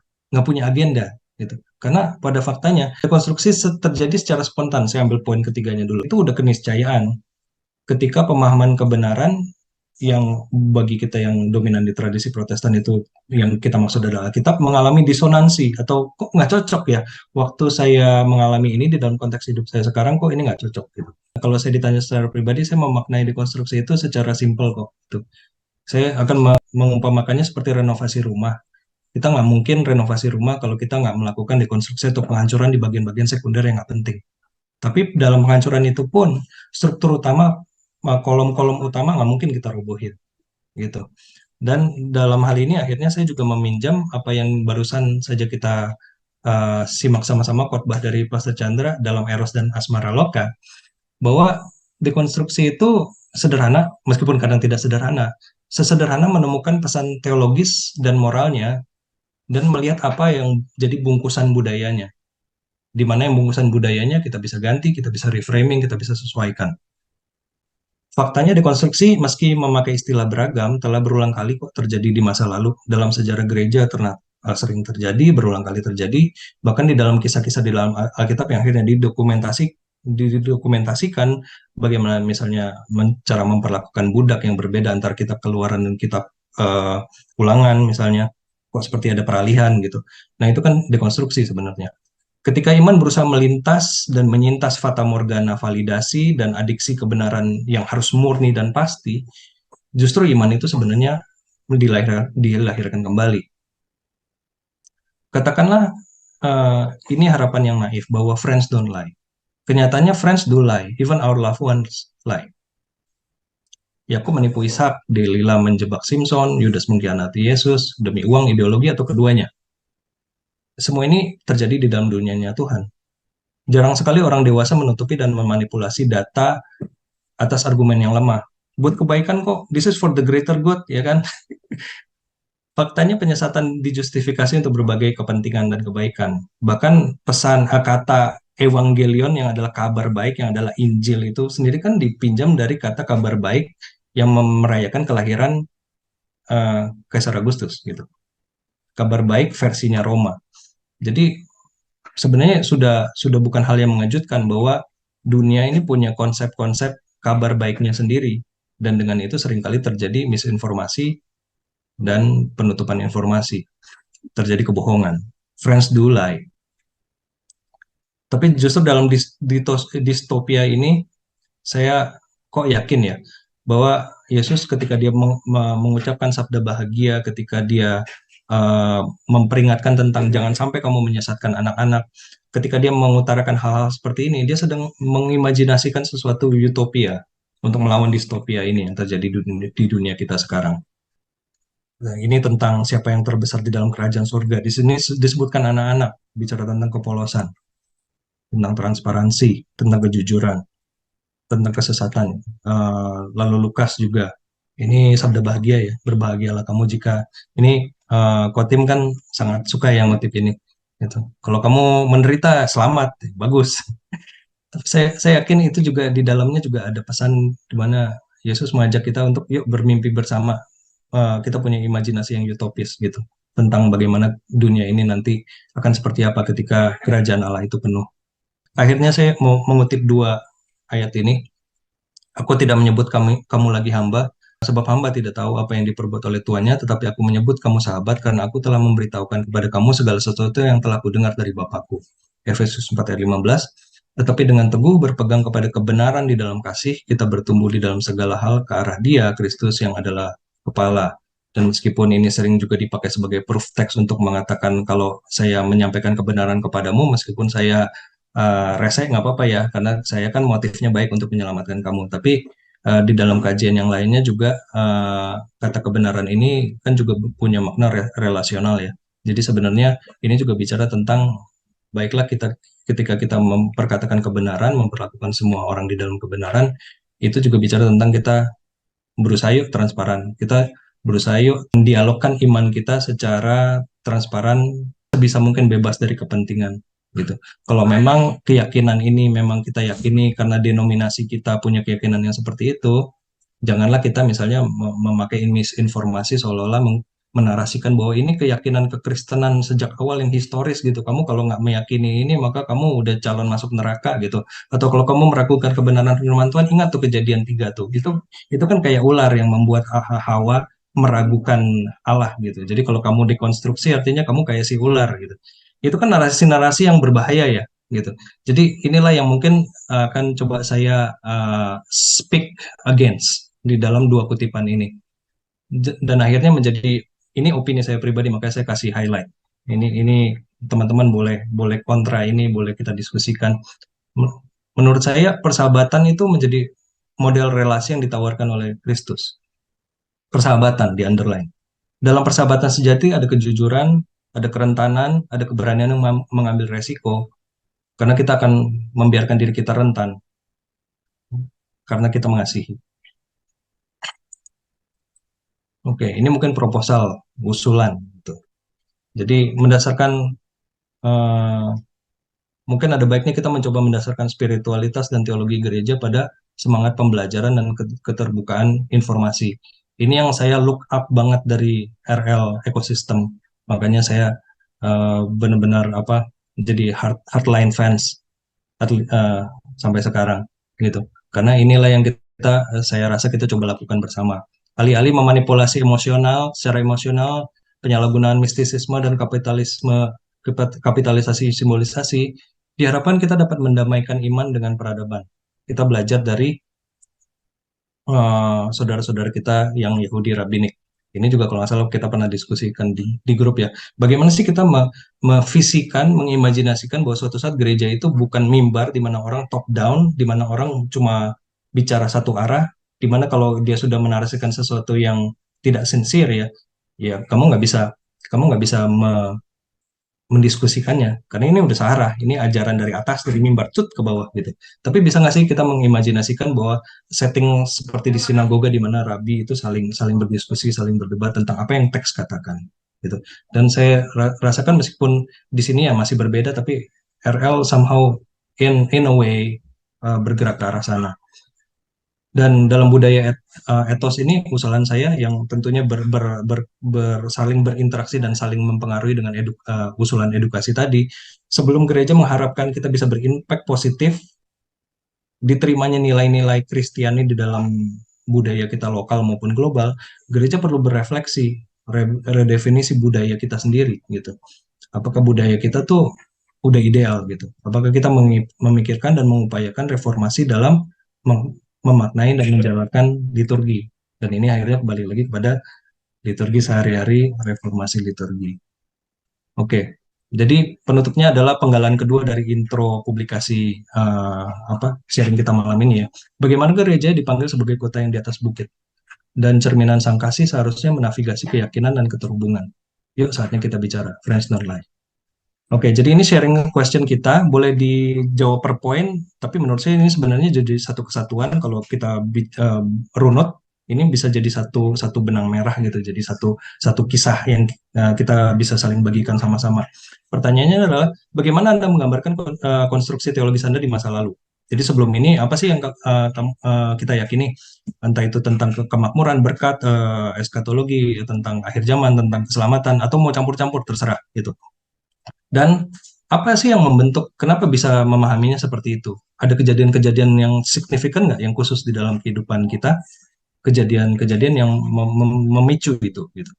agenda, gitu. Karena pada faktanya dekonstruksi terjadi secara spontan. Saya ambil poin ketiganya dulu. Itu udah keniscayaan. Ketika pemahaman kebenaran yang bagi kita yang dominan di tradisi Protestan itu yang kita maksud adalah Alkitab mengalami disonansi atau kok nggak cocok ya waktu saya mengalami ini di dalam konteks hidup saya sekarang kok ini nggak cocok gitu. Kalau saya ditanya secara pribadi saya memaknai dekonstruksi itu secara simpel kok. Gitu. Saya akan mengumpamakannya seperti renovasi rumah. Kita nggak mungkin renovasi rumah kalau kita nggak melakukan dekonstruksi atau penghancuran di bagian-bagian sekunder yang nggak penting. Tapi dalam penghancuran itu pun struktur utama, kolom-kolom utama nggak mungkin kita rubuhin, gitu. Dan dalam hal ini akhirnya saya juga meminjam apa yang barusan saja kita simak sama-sama khotbah dari Pastor Chandra dalam Eros dan Asmara Loka, bahwa dekonstruksi itu sederhana, meskipun kadang tidak sederhana. Sesederhana menemukan pesan teologis dan moralnya dan melihat apa yang jadi bungkusan budayanya. Di mana yang bungkusan budayanya kita bisa ganti, kita bisa reframing, kita bisa sesuaikan. Faktanya dekonstruksi meski memakai istilah beragam telah berulang kali kok terjadi di masa lalu dalam sejarah gereja sering terjadi, berulang kali terjadi, bahkan di dalam kisah-kisah di dalam Alkitab yang akhirnya didokumentasikan bagaimana misalnya cara memperlakukan budak yang berbeda antara kitab Keluaran dan kitab Ulangan misalnya, kok seperti ada peralihan gitu. Nah itu kan dekonstruksi sebenarnya. Ketika iman berusaha melintas dan menyintas fata morgana validasi dan adiksi kebenaran yang harus murni dan pasti, justru iman itu sebenarnya dilahirkan kembali. Katakanlah ini harapan yang naif bahwa friends don't lie. Kenyataannya friends do lie, even our loved ones lie. Yakub menipu Ishak, Delila menjebak Simpson, Yudas mengkhianati Yesus demi uang, ideologi, atau keduanya. Semua ini terjadi di dalam dunianya Tuhan. Jarang sekali orang dewasa menutupi dan memanipulasi data atas argumen yang lemah. Buat kebaikan kok, this is for the greater good, ya kan? Faktanya penyesatan dijustifikasi untuk berbagai kepentingan dan kebaikan. Bahkan pesan kata evangelion yang adalah kabar baik, yang adalah Injil itu sendiri kan dipinjam dari kata kabar baik yang merayakan kelahiran Kaisar Agustus gitu. Kabar baik versinya Roma. Jadi sebenarnya sudah bukan hal yang mengejutkan bahwa dunia ini punya konsep-konsep kabar baiknya sendiri, dan dengan itu seringkali terjadi misinformasi dan penutupan informasi, terjadi kebohongan. Friends do lie. Tapi justru dalam distopia ini saya kok yakin ya bahwa Yesus ketika dia mengucapkan sabda bahagia, ketika dia memperingatkan tentang jangan sampai kamu menyesatkan anak-anak, ketika dia mengutarakan hal-hal seperti ini, dia sedang mengimajinasikan sesuatu utopia untuk melawan distopia ini yang terjadi di dunia kita sekarang. Nah, ini tentang siapa yang terbesar di dalam kerajaan surga. Di sini disebutkan anak-anak, bicara tentang kepolosan, tentang transparansi, tentang kejujuran, tentang kesesatan. Lalu Lukas juga, ini sabda bahagia ya, berbahagialah kamu jika, ini Kotim kan sangat suka yang motif ini. Gitu. Kalau kamu menderita, selamat, bagus. Tapi saya yakin itu juga di dalamnya juga ada pesan di mana Yesus mengajak kita untuk yuk bermimpi bersama. kita punya imajinasi yang utopis gitu tentang bagaimana dunia ini nanti akan seperti apa ketika kerajaan Allah itu penuh. Akhirnya saya mau mengutip dua ayat ini. Aku tidak menyebut kamu lagi hamba, sebab hamba tidak tahu apa yang diperbuat oleh tuannya, tetapi aku menyebut kamu sahabat karena aku telah memberitahukan kepada kamu segala sesuatu yang telah kudengar dari Bapakku. Efesus 4 ayat 15. Tetapi dengan teguh berpegang kepada kebenaran di dalam kasih, kita bertumbuh di dalam segala hal ke arah Dia, Kristus yang adalah kepala. Dan meskipun ini sering juga dipakai sebagai proof text untuk mengatakan kalau saya menyampaikan kebenaran kepadamu, meskipun saya rese nggak apa-apa ya, karena saya kan motifnya baik untuk menyelamatkan kamu. Tapi di dalam kajian yang lainnya juga kata kebenaran ini kan juga punya makna relasional ya. Jadi sebenarnya ini juga bicara tentang baiklah kita ketika kita memperkatakan kebenaran, memperlakukan semua orang di dalam kebenaran, itu juga bicara tentang kita berusaha yuk transparan. Kita berusaha yuk mendialogkan iman kita secara transparan, sebisa mungkin bebas dari kepentingan gitu. Kalau memang keyakinan ini memang kita yakini karena denominasi kita punya keyakinan yang seperti itu, janganlah kita misalnya memakai misinformasi seolah-olah menarasikan bahwa ini keyakinan kekristenan sejak awal yang historis gitu. Kamu kalau nggak meyakini ini maka kamu udah calon masuk neraka gitu. Atau kalau kamu meragukan kebenaran firman Tuhan, ingat tuh kejadian 3 tuh. Itu kan kayak ular yang membuat Hawa meragukan Allah gitu. Jadi kalau kamu dekonstruksi artinya kamu kayak si ular gitu. Itu kan narasi-narasi yang berbahaya ya gitu. Jadi inilah yang mungkin akan coba saya speak against di dalam dua kutipan ini. Dan akhirnya menjadi ini opini saya pribadi, makanya saya kasih highlight. Ini teman-teman boleh boleh kontra ini, boleh kita diskusikan. Menurut saya persahabatan itu menjadi model relasi yang ditawarkan oleh Kristus. Persahabatan di underline. Dalam persahabatan sejati ada kejujuran, ada kerentanan, ada keberanian yang mengambil resiko. Karena kita akan membiarkan diri kita rentan karena kita mengasihi. Oke, ini mungkin proposal, usulan gitu. Jadi mendasarkan eh, mungkin ada baiknya kita mencoba mendasarkan spiritualitas dan teologi gereja pada semangat pembelajaran dan keterbukaan informasi. Ini yang saya look up banget dari RL ekosistem. Makanya saya benar-benar jadi hardline fans uh, sampai sekarang gitu. Karena inilah yang saya rasa kita coba lakukan bersama. Alih-alih memanipulasi emosional, secara emosional, penyalahgunaan mistisisme dan kapitalisasi simbolisasi, diharapkan kita dapat mendamaikan iman dengan peradaban. Kita belajar dari saudara-saudara kita yang Yahudi rabbinik. Ini juga kalau nggak salah kita pernah diskusikan di grup ya. Bagaimana sih kita memvisikan, mengimajinasikan bahwa suatu saat gereja itu bukan mimbar di mana orang top down, di mana orang cuma bicara satu arah, di mana kalau dia sudah menarasikan sesuatu yang tidak sincere ya, ya kamu nggak bisa mendiskusikannya karena ini udah sarah, ini ajaran dari atas dari mimbar cut ke bawah gitu. Tapi bisa nggak sih kita mengimajinasikan bahwa setting seperti di sinagoga di mana rabi itu saling saling berdiskusi, saling berdebat tentang apa yang teks katakan gitu. Dan saya rasakan meskipun di sini ya masih berbeda, tapi RL somehow in a way bergerak ke arah sana. Dan dalam budaya etos ini usulan saya yang tentunya saling berinteraksi dan saling mempengaruhi dengan usulan edukasi tadi. Sebelum gereja mengharapkan kita bisa berimpact positif, diterimanya nilai-nilai Kristiani di dalam budaya kita lokal maupun global, gereja perlu berefleksi, redefinisi budaya kita sendiri gitu. Apakah budaya kita tuh udah ideal gitu? Apakah kita memikirkan dan mengupayakan reformasi dalam memaknai dan menjalankan liturgi. Dan ini akhirnya kembali lagi kepada liturgi sehari-hari, reformasi liturgi. Oke, jadi penutupnya adalah penggalan kedua dari intro publikasi sharing kita malam ini ya. Bagaimana gereja dipanggil sebagai kota yang di atas bukit dan cerminan sang kasih seharusnya menavigasi keyakinan dan keterhubungan. Yuk saatnya kita bicara Friends Not Life. Oke, jadi ini sharing question kita, boleh dijawab per poin, tapi menurut saya ini sebenarnya jadi satu kesatuan. Kalau kita runut, ini bisa jadi satu benang merah gitu, jadi satu kisah yang kita bisa saling bagikan sama-sama. Pertanyaannya adalah, bagaimana Anda menggambarkan konstruksi teologis Anda di masa lalu? Jadi sebelum ini apa sih yang kita yakini, entah itu tentang kemakmuran, berkat, eskatologi, tentang akhir zaman, tentang keselamatan, atau mau campur-campur terserah gitu. Dan apa sih yang membentuk, kenapa bisa memahaminya seperti itu? Ada kejadian-kejadian yang signifikan nggak yang khusus di dalam kehidupan kita, kejadian-kejadian yang memicu itu gitu.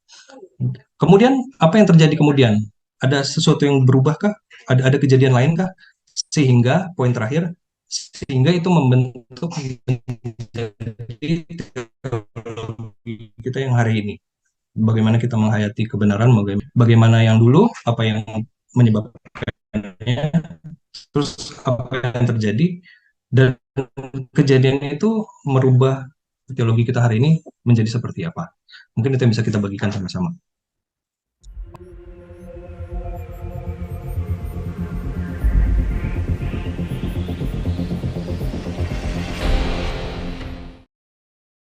Kemudian apa yang terjadi kemudian? Ada sesuatu yang berubahkah? Ada kejadian lain kah? Sehingga poin terakhir, sehingga itu membentuk menjadi teologi kita yang hari ini. Bagaimana kita menghayati kebenaran, bagaimana yang dulu, apa yang menyebabkannya, terus apa yang terjadi, dan kejadian itu merubah teologi kita hari ini menjadi seperti apa. Mungkin itu yang bisa kita bagikan sama-sama.